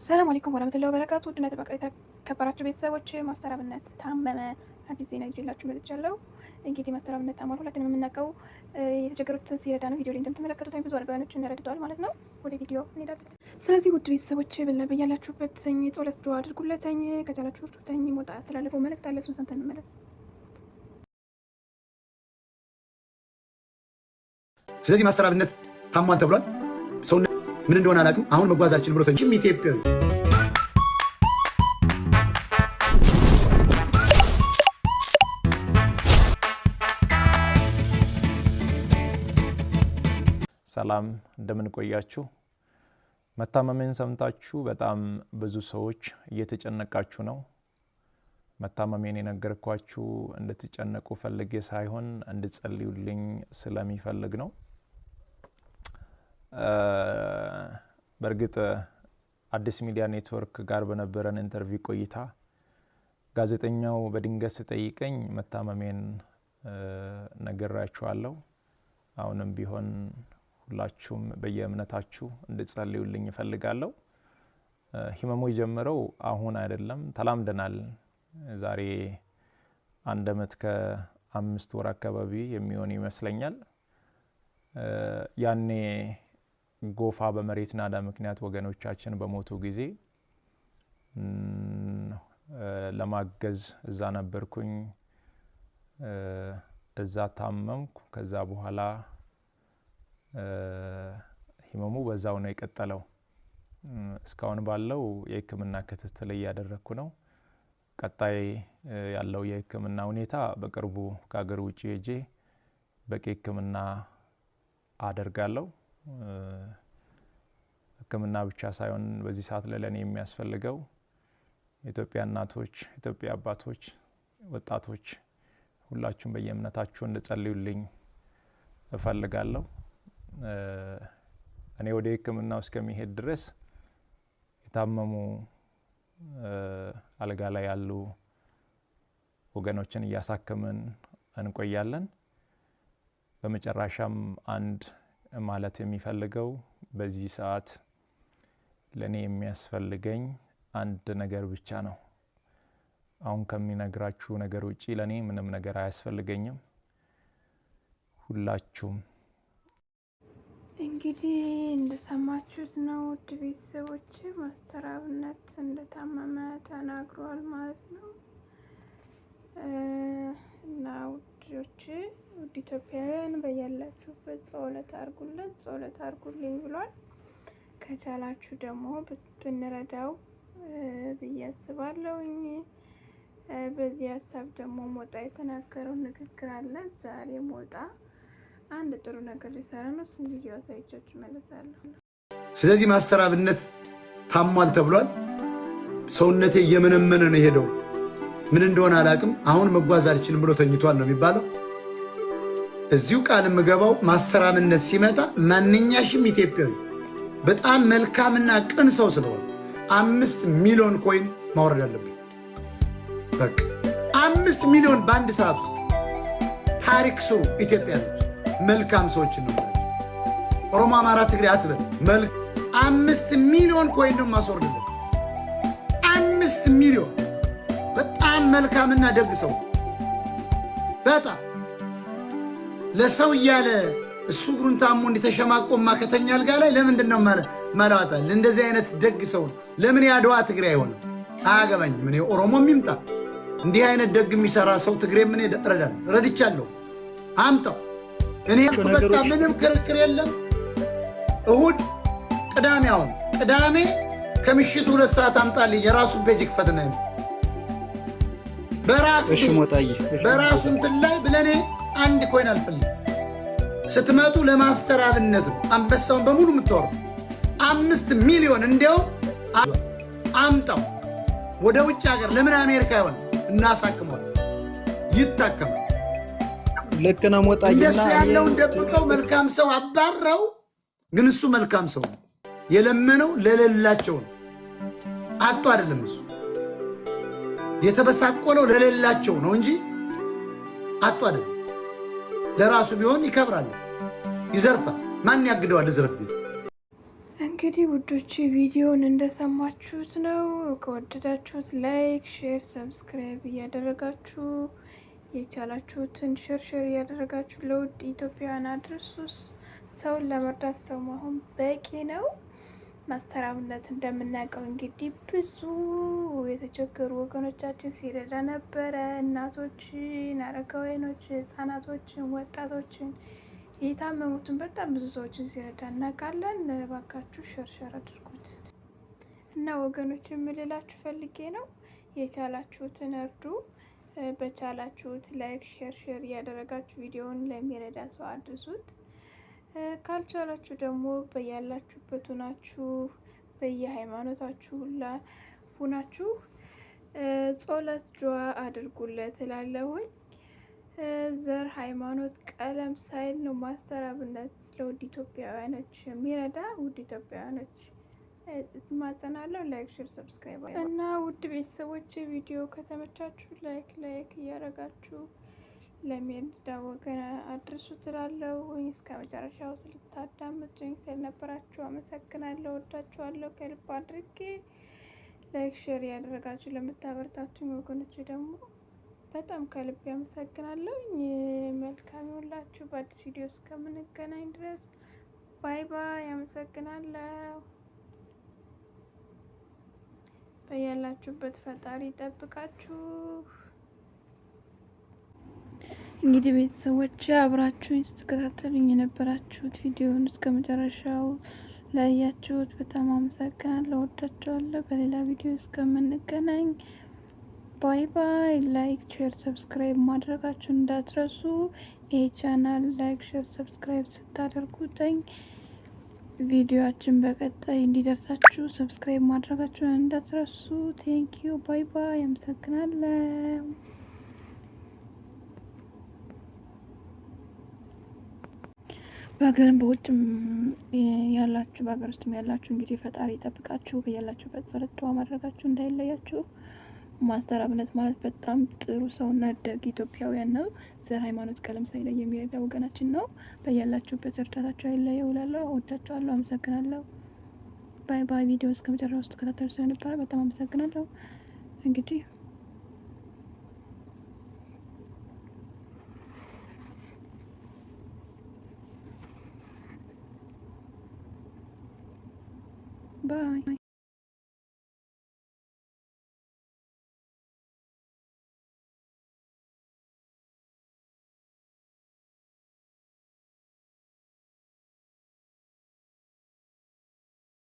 ሰላም አለይኩም ወራህመቱላሂ ወበረካቱ። ውድና የተከበራችሁ ቤተሰቦች ማስተር አብነት ታመመ አዲስ ዜና ይዤላችሁ መጥቻለሁ። እንግዲህ ማስተር አብነት ታሟል። ሁላችንም የምናውቀው የተቸገሩትን ሲረዳ ነው። ቪዲዮ ላይ እንደምትመለከቱት ብዙ አረጋውያኖችን ረድተዋል ማለት ነው። ወደ ቪዲዮ እንሄዳለን። ስለዚህ ውድ ቤተሰቦች በያላችሁበት ጸሎት ዱዓ አድርጉለትኝ። ከቻላችሁ ተኝ ሞጣ ያስተላለፈው መልእክት አለ። እሱን ሰምተን እንመለስ። ስለዚህ ማስተር አብነት ታሟል ተብሏል። ሰው ምን እንደሆነ አላውቅም። አሁን መጓዝ አልችልም ብሎ ተንጂ ኢትዮጵያዊ ሰላም እንደምን ቆያችሁ? መታመሜን ሰምታችሁ በጣም ብዙ ሰዎች እየተጨነቃችሁ ነው። መታመሜን የነገርኳችሁ እንድትጨነቁ ፈልጌ ሳይሆን እንድትጸልዩልኝ ስለሚፈልግ ነው። በእርግጥ አዲስ ሚዲያ ኔትወርክ ጋር በነበረን ኢንተርቪው ቆይታ ጋዜጠኛው በድንገት ሲጠይቀኝ መታመሜን ነግራችኋለሁ። አሁንም ቢሆን ሁላችሁም በየእምነታችሁ እንድትጸልዩልኝ እፈልጋለሁ። ህመሙ የጀመረው አሁን አይደለም፣ ተላምደናል። ዛሬ 1 ዓመት ከ5 ወር አካባቢ የሚሆን ይመስለኛል። ያኔ ጎፋ በመሬት ናዳ ምክንያት ወገኖቻችን በሞቱ ጊዜ ለማገዝ እዛ ነበርኩኝ። እዛ ታመምኩ። ከዛ በኋላ ህመሙ በዛው ነው የቀጠለው። እስካሁን ባለው የህክምና ክትትል እያደረኩ ነው። ቀጣይ ያለው የህክምና ሁኔታ በቅርቡ ከሀገር ውጭ ሄጄ በቂ ህክምና አደርጋለሁ። ህክምና ብቻ ሳይሆን በዚህ ሰዓት ለኔ የሚያስፈልገው ኢትዮጵያ እናቶች፣ ኢትዮጵያ አባቶች፣ ወጣቶች ሁላችሁም በየእምነታችሁ እንድትጸልዩልኝ እፈልጋለሁ። እኔ ወደ ህክምናው እስከሚሄድ ድረስ የታመሙ አልጋ ላይ ያሉ ወገኖችን እያሳከምን እንቆያለን። በመጨረሻም አንድ ማለት የሚፈልገው በዚህ ሰዓት ለኔ የሚያስፈልገኝ አንድ ነገር ብቻ ነው። አሁን ከሚነግራችሁ ነገር ውጪ ለኔ ምንም ነገር አያስፈልገኝም። ሁላችሁም እንግዲህ እንደሰማችሁት ነው ውድ ቤተሰቦች፣ ማስተር አብነት እንደታመመ ተናግሯል ማለት ነው። እና ውዶች ውድ ኢትዮጵያውያን በያላችሁበት ጸሎት አድርጉልኝ ብሏል። ከቻላችሁ ደግሞ ብንረዳው ብዬ አስባለሁኝ። በዚህ ሀሳብ ደግሞ ሞጣ የተናገረው ንግግር አለ። ዛሬ ሞጣ አንድ ጥሩ ነገር ሊሰራ ነው። እሱን ቪዲዮ አሳይቻችሁ መለሳለሁ። ስለዚህ ማስተር አብነት ታሟል ተብሏል። ሰውነቴ እየመነመነ ነው ሄደው ምን እንደሆነ አላውቅም። አሁን መጓዝ አልችልም ብሎ ተኝቷል ነው የሚባለው። እዚሁ ቃል የምገባው ማስተር አብነት ሲመጣ ማንኛሽም ኢትዮጵያዊ በጣም መልካምና ቅን ሰው ስለሆነ 5 ሚሊዮን ኮይን ማውረድ አለብኝ። በቃ 5 ሚሊዮን በአንድ ሰዓት ውስጥ ታሪክ ስሩ ኢትዮጵያኖች። መልካም ሰዎች ነው ማለት ኦሮሞ፣ አማራ፣ ትግሬ አትበል። 5 ሚሊዮን ኮይን ነው ማስወርድልን። 5 ሚሊዮን በጣም መልካምና ደግ ሰው በጣም ለሰው እያለ እሱ እግሩን ታሞ እንዲተሸማቆማ ከተኛ አልጋ ላይ ለምንድነው ማለዋታል? እንደዚህ አይነት ደግ ሰው ለምን ያድዋ ትግሬ አይሆንም? አያገባኝም። እኔ ኦሮሞም ይምጣ እንዲህ አይነት ደግ የሚሰራ ሰው ትግሬ ምን ረድቻለሁ። አምጣው። እኔ በቃ ምንም ክርክር የለም። እሁድ ቅዳሜ፣ አሁን ቅዳሜ ከምሽቱ 2 ሰዓት አምጣልኝ። የራሱ ፔጅ ክፈትና በራሱ እንትን ላይ ብለኔ አንድ ኮይን አልፈልግም። ስትመጡ ለማስተር አብነት ነው አንበሳውን በሙሉ የምትወርዱ 5 ሚሊዮን እንዲያው አምጣው። ወደ ውጭ ሀገር ለምን አሜሪካ ይሆን እናሳክመዋል፣ ይታከማል። ልክ ነው ሞጣዬ። እንደሱ ያለውን ደብቀው መልካም ሰው አባረው። ግን እሱ መልካም ሰው የለመነው ለሌላቸው ነው። አጡ አይደለም። እሱ የተበሳቆለው ለሌላቸው ነው እንጂ አጡ አይደለም። ለራሱ ቢሆን ይከብራል፣ ይዘርፋል። ማን ያግደዋል? ዝረፍ ቢል እንግዲህ ውዶች ቪዲዮውን እንደሰማችሁት ነው። ከወደዳችሁት ላይክ፣ ሼር፣ ሰብስክራይብ እያደረጋችሁ የቻላችሁትን ሸርሸር እያደረጋችሁ ለውድ ኢትዮጵያውያን አድርሱስ። ሰውን ለመርዳት ሰው መሆን በቂ ነው። ማስተራብነት እንደምናውቀው እንግዲህ ብዙ የተቸገሩ ወገኖቻችን ሲረዳ ነበረ። እናቶችን፣ አረጋውያኖች፣ ህጻናቶችን፣ ወጣቶችን፣ የታመሙትን በጣም ብዙ ሰዎችን ሲረዳ እናውቃለን። ባካችሁ ሸርሸር አድርጉት እና ወገኖች የምልላችሁ ፈልጌ ነው። የቻላችሁትን እርዱ። በቻላችሁት ላይክ ሼር እያደረጋችሁ ቪዲዮውን ለሚረዳ ሰው አድርሱት። ካልቻላችሁ ደግሞ በያላችሁበት ሁናችሁ በየሃይማኖታችሁ ሁላ ሁናችሁ ጸሎት ዱዓ አድርጉለት እላለሁኝ። ዘር፣ ሃይማኖት፣ ቀለም ሳይል ነው ማስተራብነት ለውድ ኢትዮጵያውያኖች የሚረዳ ውድ ኢትዮጵያውያኖች ማጸናለሁ። ላይክ ሼር ሰብስክራይብ እና ውድ ቤተሰቦች ቪዲዮ ከተመቻችሁ ላይክ እያደረጋችሁ ለሚረዳ ወገን አድርሱ ትላለሁ። እስከ መጨረሻው ስለታዳመጡኝ ስለነበራችሁ አመሰግናለሁ። ወዳችኋለሁ ከልብ አድርጌ። ላይክ ሼር ያደረጋችሁ ለምታበረታቱኝ ወገኖች ደግሞ በጣም ከልብ ያመሰግናለሁ። መልካም ይሁንላችሁ። በአዲስ ቪዲዮ እስከምንገናኝ ድረስ ባይ ባይ። አመሰግናለሁ። በያላችሁበት ፈጣሪ ይጠብቃችሁ። እንግዲህ ቤተሰቦች አብራችሁኝ ስትከታተሉኝ የነበራችሁት ቪዲዮውን እስከ መጨረሻው ላያችሁት በጣም አመሰግናለሁ። ወዳችኋለሁ። በሌላ ቪዲዮ እስከምንገናኝ ባይ ባይ። ላይክ ሼር ሰብስክራይብ ማድረጋችሁን እንዳትረሱ። ይህ ቻናል ላይክ ሼር ሰብስክራይብ ስታደርጉትኝ ቪዲዮአችን በቀጣይ እንዲደርሳችሁ ሰብስክራይብ ማድረጋችሁን እንዳትረሱ። ቴንኪዩ ባይ ባይ። አመሰግናለሁ። በሀገርም በውጭም ያላችሁ በሀገር ውስጥም ያላችሁ እንግዲህ ፈጣሪ ይጠብቃችሁ። በያላችሁበት ጸሎት ዱዓ ማድረጋችሁ እንዳይለያችሁ። ማስተራብነት ማለት በጣም ጥሩ ሰውና ደግ ኢትዮጵያውያን ነው። ዘር፣ ሃይማኖት፣ ቀለም ሳይለይ የሚረዳ ወገናችን ነው። በያላችሁበት እርዳታችሁ አይለየው እላለሁ። እወዳችኋለሁ። አመሰግናለሁ። ባይ ባይ። ቪዲዮ እስከ መጨረሻው ውስጥ ተከታተሉ ስለነበረ በጣም አመሰግናለሁ። እንግዲህ ባይ